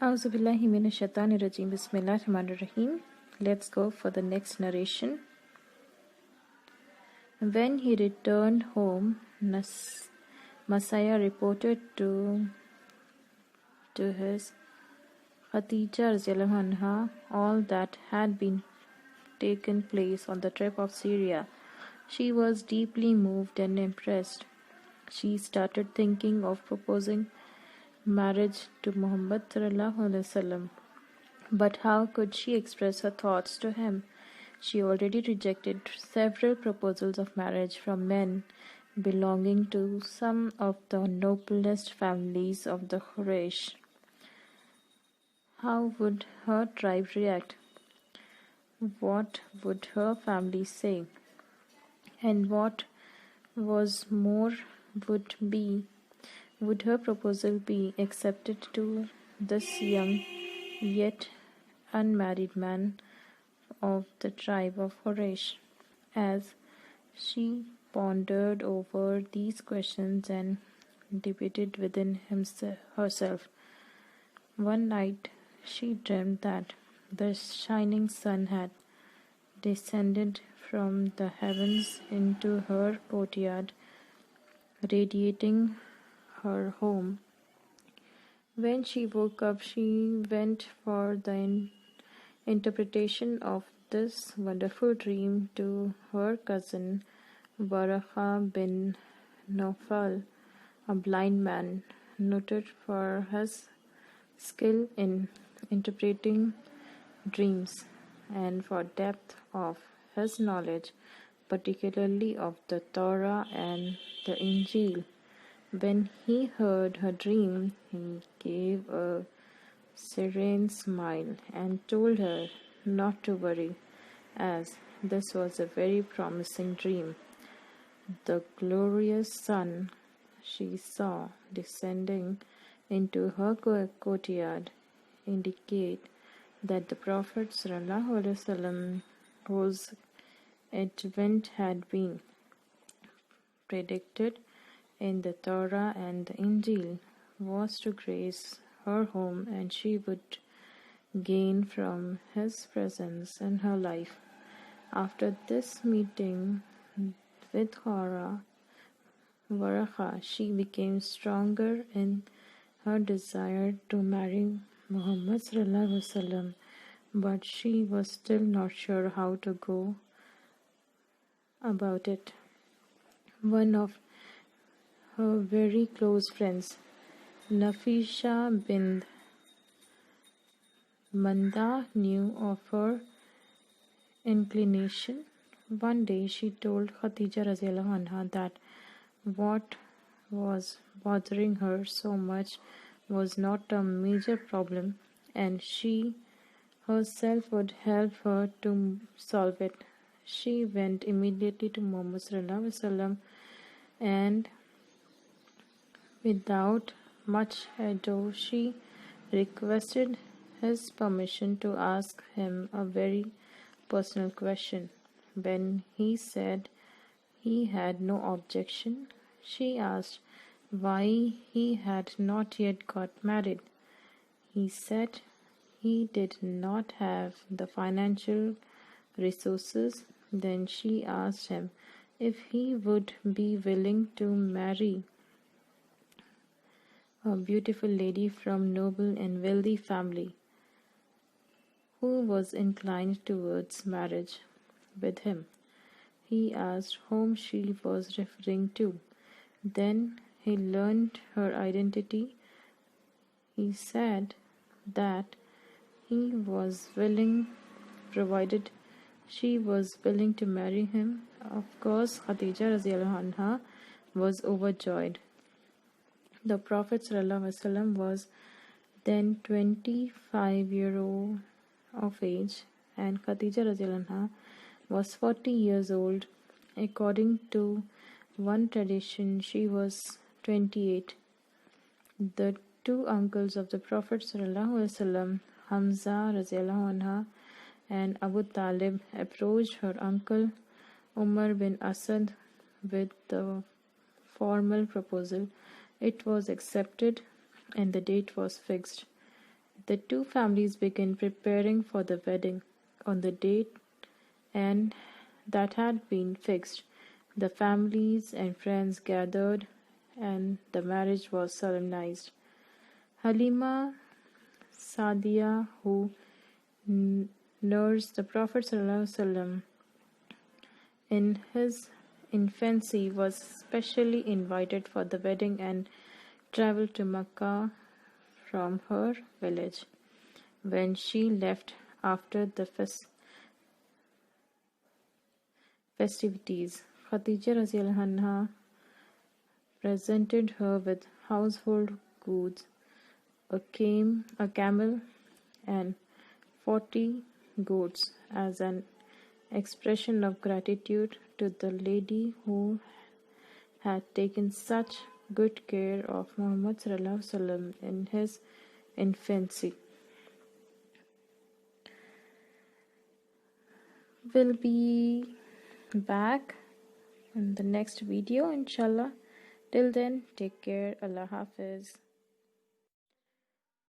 Auzubillahi minash shaitani rajim. Bismillahir Rahmanir Rahim. Let's go for the next narration. When he returned home, Messiah reported to his Khadija radiallahu anha all that had been taken place on the trip of Syria. She was deeply moved and impressed. She started thinking of proposing marriage to Muhammad sallallahu alaihi wasallam. But how could she express her thoughts to him? She already rejected several proposals of marriage from men belonging to some of the noblest families of the Quraysh. How would her tribe react? What would her family say? And what was more, would her proposal be accepted to this young yet unmarried man of the tribe of Quraysh? As she pondered over these questions and debated within herself, one night she dreamed that the shining sun had descended from the heavens into her courtyard, radiating her home. When she woke up, she went for the interpretation of this wonderful dream to her cousin Waraka bin Nawfal, a blind man noted for his skill in interpreting dreams and for depth of his knowledge, particularly of the Torah and the Injil. When he heard her dream, he gave a serene smile and told her not to worry, as this was a very promising dream. The glorious sun she saw descending into her courtyard indicate that the Prophet ﷺ, whose advent had been predicted in the Torah and the Injil, was to grace her home, and she would gain from his presence in her life. After this meeting with Waraka, she became stronger in her desire to marry Muhammad ﷺ, but she was still not sure how to go about it. One of her very close friends, Nafisha bint Manda, knew of her inclination. One day she told Khadija radiallahu anha that what was bothering her so much was not a major problem, and she herself would help her to solve it. She went immediately to Muhammad sallallahu alaihi wasallam and without much ado she requested his permission to ask him a very personal question. When he said he had no objection, she asked why he had not yet got married. He said he did not have the financial resources. Then she asked him if he would be willing to marry a beautiful lady from noble and wealthy family who was inclined towards marriage with him. He asked whom she was referring to. Then he learned her identity. He said that he was willing, provided she was willing to marry him. Of course, Khadija radiallahu anha was overjoyed. The Prophet ﷺ was then 25 years old of age, and Khadija radiallahu anha was 40 years old. According to one tradition, she was 28. The two uncles of the Prophet ﷺ, Hamza radiallahu anha and Abu Talib, approached her uncle Umar bin Asad with the formal proposal. It was accepted and the date was fixed. The two families began preparing for the wedding. On the date and that had been fixed, the families and friends gathered and the marriage was solemnized. Halima Sadia, who nursed the Prophet ﷺ in his infancy, was specially invited for the wedding and traveled to Mecca from her village. When she left after the festivities, Khadija Radhiyallahu anha presented her with household goods, a camel, and 40 goats as an expression of gratitude to the lady who had taken such good care of Muhammad ﷺ in his infancy. We'll be back in the next video, inshallah. Till then, take care. Allah Hafiz.